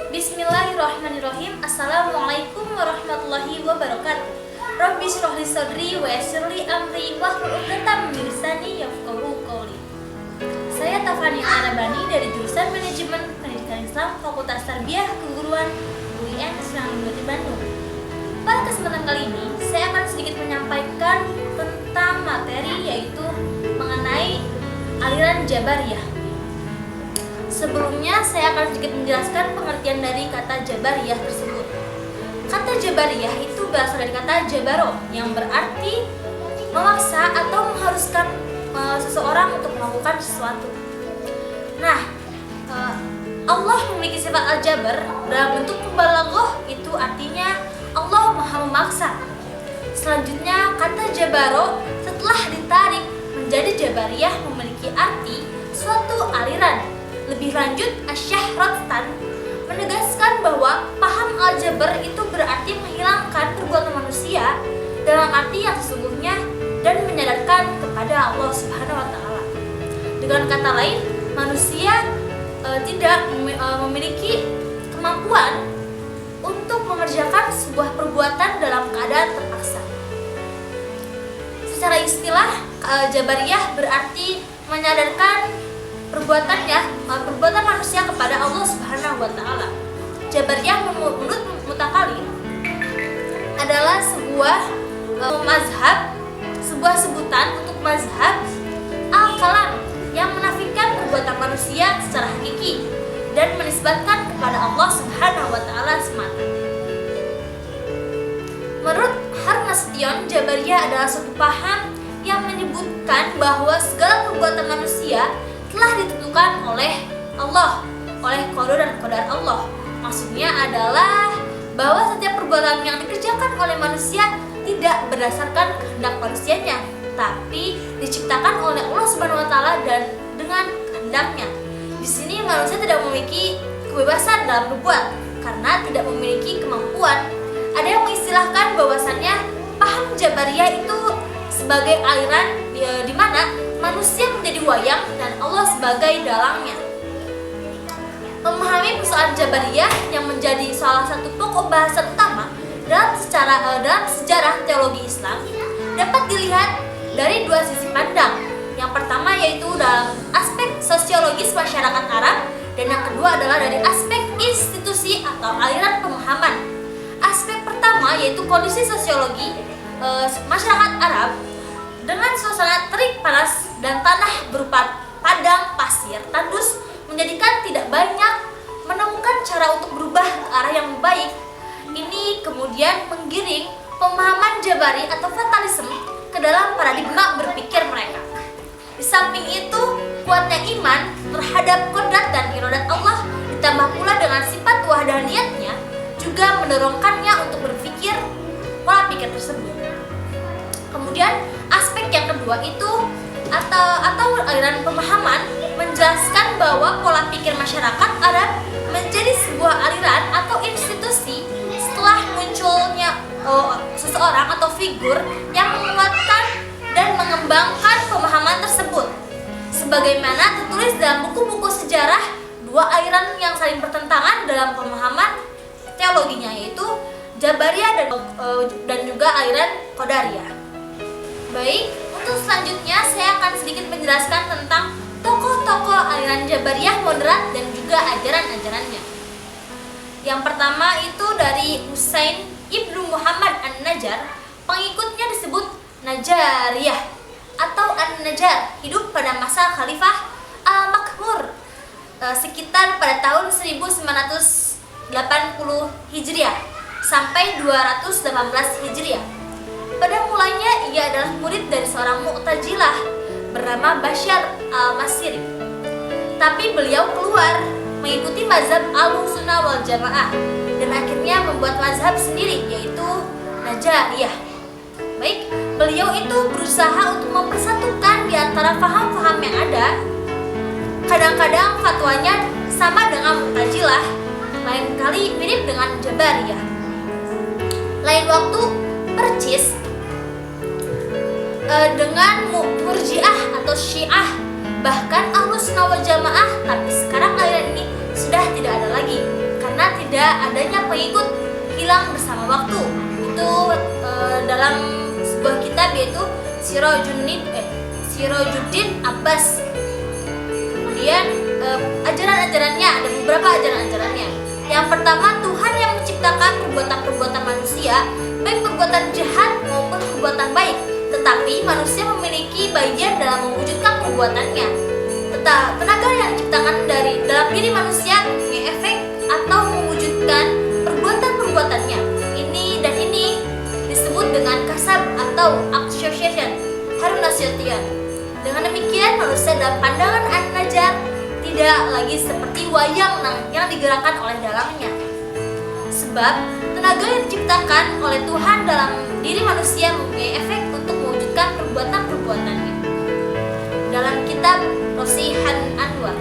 Bismillahirrahmanirrahim. Assalamualaikum warahmatullahi wabarakatuh. Rabbi shrah li sadri wa yassir li amri wahlul 'uqdatam min lisani yafqahu qawli. Saya Tafani Arabani dari jurusan Manajemen Pendidikan Islam Fakultas Tarbiyah Keguruan UIN Sunan Bandung. Pada kesempatan kali ini, saya akan sedikit menyampaikan tentang materi yaitu mengenai aliran Jabariyah. Sebelumnya, saya akan sedikit menjelaskan pengertian dari kata Jabariyah tersebut. Kata Jabariyah itu berasal dari kata Jabaro yang berarti memaksa atau mengharuskan seseorang untuk melakukan sesuatu. Nah, Allah memiliki sifat al-jabar dalam bentuk mubalaghah, itu artinya Allah maha memaksa. Selanjutnya, kata Jabaro setelah ditarik menjadi Jabariyah memiliki arti suatu aliran. Lebih lanjut, Asy-Syahrastan menegaskan bahwa paham al-jabar itu berarti menghilangkan perbuatan manusia dalam arti yang sesungguhnya dan menyadarkan kepada Allah Subhanahu wa taala. Dengan kata lain, manusia tidak memiliki kemampuan untuk mengerjakan sebuah perbuatan dalam keadaan terpaksa. Secara istilah, Jabariyah berarti menyadarkan perbuatan manusia kepada Allah Subhanahu wa taala. Jabariyah menurut Mutakallim adalah sebuah mazhab, sebuah sebutan untuk mazhab al-kalam yang menafikan perbuatan manusia secara hakiki dan menisbatkan kepada Allah Subhanahu wa taala semata. Menurut Harnastion, Jabariyah adalah suatu paham yang menyebutkan bahwa segala perbuatan manusia telah ditentukan oleh Allah, oleh qada dan qadar Allah. Maksudnya adalah bahwa setiap perbuatan yang dikerjakan oleh manusia tidak berdasarkan kehendak manusianya, tapi diciptakan oleh Allah Subhanahu wa taala dan dengan kehendaknya. Di sini manusia tidak memiliki kebebasan dalam berbuat karena tidak memiliki kemampuan. Ada yang mengistilahkan bahwasannya paham Jabariyah itu sebagai aliran di mana manusia menjadi wayang dan Allah sebagai dalangnya. Memahami persoalan Jabariyah yang menjadi salah satu pokok bahasan utama dalam sejarah teologi Islam dapat dilihat dari dua sisi pandang. Yang pertama yaitu dalam aspek sosiologis masyarakat Arab, dan yang kedua adalah dari aspek institusi atau aliran pemahaman. Aspek pertama yaitu kondisi sosiologi masyarakat Arab dengan suasana terik panas dan tanah berupa padang pasir tandus menjadikan tidak banyak menemukan cara untuk berubah ke arah yang baik. Ini kemudian menggiring pemahaman Jabari atau fatalisme ke dalam paradigma berpikir mereka. Di samping itu, kuatnya iman terhadap kodrat dan iradat Allah ditambah pula dengan sifat wahdaniyatnya juga mendorongkannya untuk berpikir pola pikir tersebut. Kemudian aspek yang kedua itu atau aliran pemahaman menjelaskan bahwa pola pikir masyarakat Arab menjadi sebuah aliran atau institusi setelah munculnya seseorang atau figur yang menguatkan dan mengembangkan pemahaman tersebut. Sebagaimana tertulis dalam buku-buku sejarah, dua aliran yang saling bertentangan dalam pemahaman teologinya yaitu Jabariyah dan juga aliran Qadariyah. Baik, untuk selanjutnya saya akan sedikit menjelaskan tentang tokoh-tokoh aliran Jabariyah moderat dan juga ajaran-ajarannya. Yang pertama itu dari Husain Ibnu Muhammad An-Najjar, pengikutnya disebut Najariyah atau An-Najjar, hidup pada masa Khalifah Al-Makmur sekitar pada tahun 1980 Hijriah sampai 218 Hijriah. Pada mulanya ia adalah murid dari seorang Mu'tazilah bernama Bashar al-Masiri. Tapi beliau keluar mengikuti mazhab Ahlussunnah wal Jamaah dan akhirnya membuat mazhab sendiri yaitu Najariyah. Baik, beliau itu berusaha untuk mempersatukan di antara paham-paham yang ada. Kadang-kadang fatwanya sama dengan Mu'tazilah, lain kali mirip dengan Jabariyah. Lain waktu percis dengan Murji'ah atau Syiah, bahkan Ahlussunnah wal Jamaah, tapi sekarang aliran ini sudah tidak ada lagi karena karena tidak adanya pengikut hilang bersama waktu. Itu dalam sebuah kitab yaitu Sirajuddin Abbas. Kemudian ajaran-ajarannya, ada beberapa ajaran-ajarannya. Yang pertama, Tuhan yang menciptakan perbuatan-perbuatan manusia, baik perbuatan jahat maupun perbuatan baik, tetapi manusia memiliki bagian dalam mewujudkan perbuatannya. Tenaga yang diciptakan dalam diri manusia mengefek atau mewujudkan perbuatan-perbuatannya. Ini disebut dengan kasab atau association, Harun Nasution. Dengan demikian, manusia dalam pandangan An-Najjar tidak lagi seperti wayang yang digerakkan oleh dalangnya. Sebab tenaga yang diciptakan oleh Tuhan dalam diri manusia mempunyai efek untuk mewujudkan perbuatan-perbuatannya. Dalam kitab Rosihan Anwar.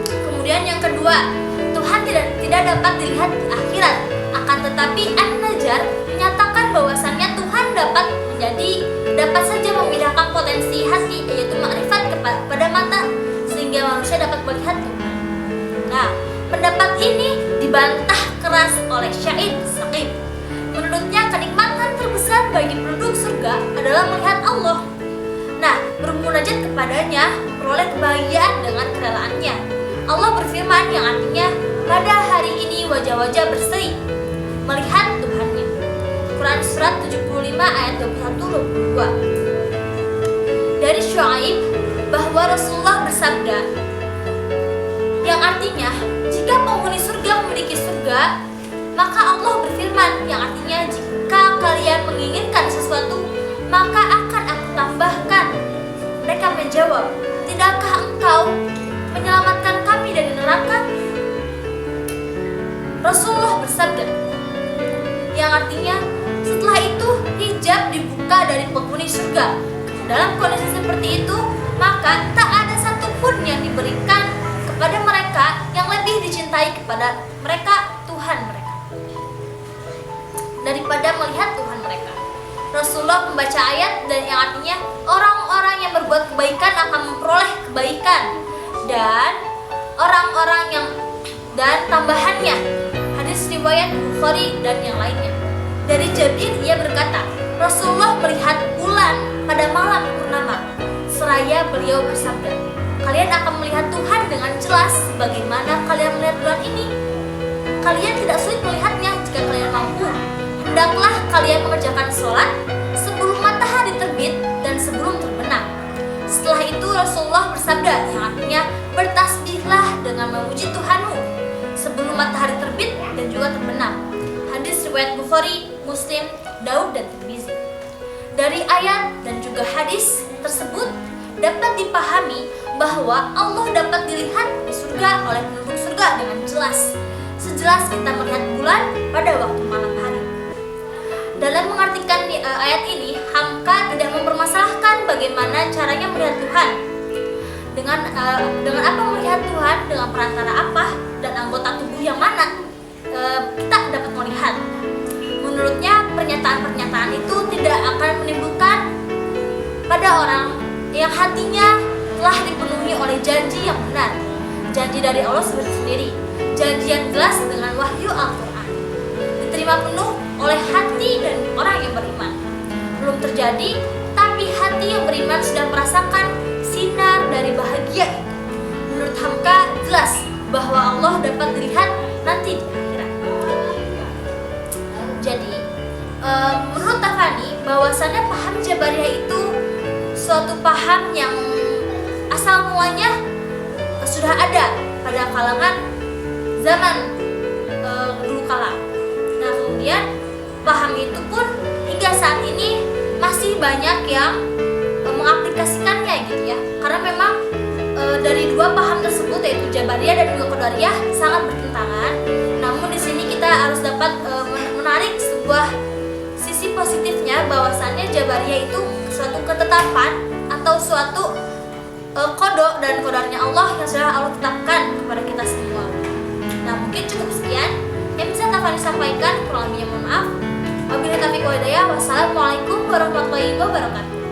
Kemudian yang kedua, Tuhan tidak dapat dilihat di akhirat, akan tetapi An-Najjar menyatakan bahwasannya Tuhan dapat saja memindahkan potensi hati, yaitu makrifat kepada mata, sehingga manusia dapat melihat Tuhan. Nah, pendapat ini dibantah keras oleh Syahid Saqib. Menurutnya, kenikmatan terbesar bagi penduduk surga adalah melihat Allah. Nah, bermunajat kepadanya memperoleh kebahagiaan dengan kerelaannya. Allah berfirman yang artinya, pada hari ini wajah-wajah berseri melihat Tuhannya. Quran Surat 75 ayat 21-22. Dari Syuaib bahwa Rasulullah bersabda, yang artinya, jika penghuni surga memiliki surga, maka Allah berfirman yang artinya, jika kalian menginginkan sesuatu, maka akan aku tambahkan. Mereka menjawab, tidakkah engkau menyelamatkan kami dari neraka? Rasulullah bersabda, yang artinya, setelah itu hijab dibuka dari penghuni surga. Dalam kondisi seperti itu, maka tak ada satupun yang diberikan kepada mereka yang lebih dicintai kepada mereka Tuhan mereka daripada melihat Tuhan mereka. Rasulullah membaca ayat dan yang artinya, orang-orang yang berbuat kebaikan akan memperoleh kebaikan, dan tambahannya. Hadis riwayat Bukhari dan yang lainnya. Dari Jabir, ia berkata, Rasulullah melihat bulan pada malam purnama. Seraya beliau bersabda, kalian akan melihat Tuhan dengan jelas. Bagaimana kalian melihat bulan ini? Kalian tidak sulit melihatnya jika kalian mampu. Hendaklah kalian mengerjakan sholat sebelum matahari terbit dan sebelum terbenam. Setelah itu Rasulullah bersabda yang artinya, bertasbihlah dengan memuji Tuhanmu sebelum matahari terbit dan juga terbenam. Hadis riwayat Bukhari, Muslim, Daud dan Tirmizi. Dari ayat dan juga hadis tersebut dapat dipahami bahwa Allah dapat dilihat di surga oleh penduduk surga dengan jelas, sejelas kita melihat bulan pada waktu malam hari. Dalam mengartikan ayat ini, Hamka tidak mempermasalahkan bagaimana caranya melihat Tuhan. Dengan apa melihat Tuhan, dengan perantara apa, dan anggota tubuh yang mana kita dapat melihat. Menurutnya, pernyataan-pernyataan itu tidak akan menimbulkan pada orang yang hatinya telah dipenuhi oleh janji yang benar, janji dari Allah sendiri, janji yang jelas dengan wahyu Al-Quran, diterima penuh oleh hati dan orang yang beriman. Belum terjadi, tapi hati yang beriman sudah merasakan sinar dari bahagia itu. Menurut Hamka, jelas bahwa Allah dapat dilihat nanti di akhirat. Jadi, menurut Tafani, bahwasannya paham Jabariyah itu suatu paham yang asal mulanya sudah ada pada kalangan zaman dulu kala. Nah, kemudian paham itu pun hingga saat ini masih banyak yang mengaplikasikannya gitu ya. Karena memang dari dua paham tersebut, yaitu Jabariyah dan juga Qadariyah, sangat bertentangan. Namun di sini kita harus dapat menarik sebuah sisi positifnya, bahwasannya Jabariyah itu suatu ketetapan atau suatu kodok dan kodarnya Allah yang sudah Allah tetapkan kepada kita semua. Nah, mungkin cukup sekian yang bisa Tafani sampaikan. Kurang lebihnya mohon maaf. Wabillahi taufiq wal hidayah. Wassalamualaikum warahmatullahi wabarakatuh.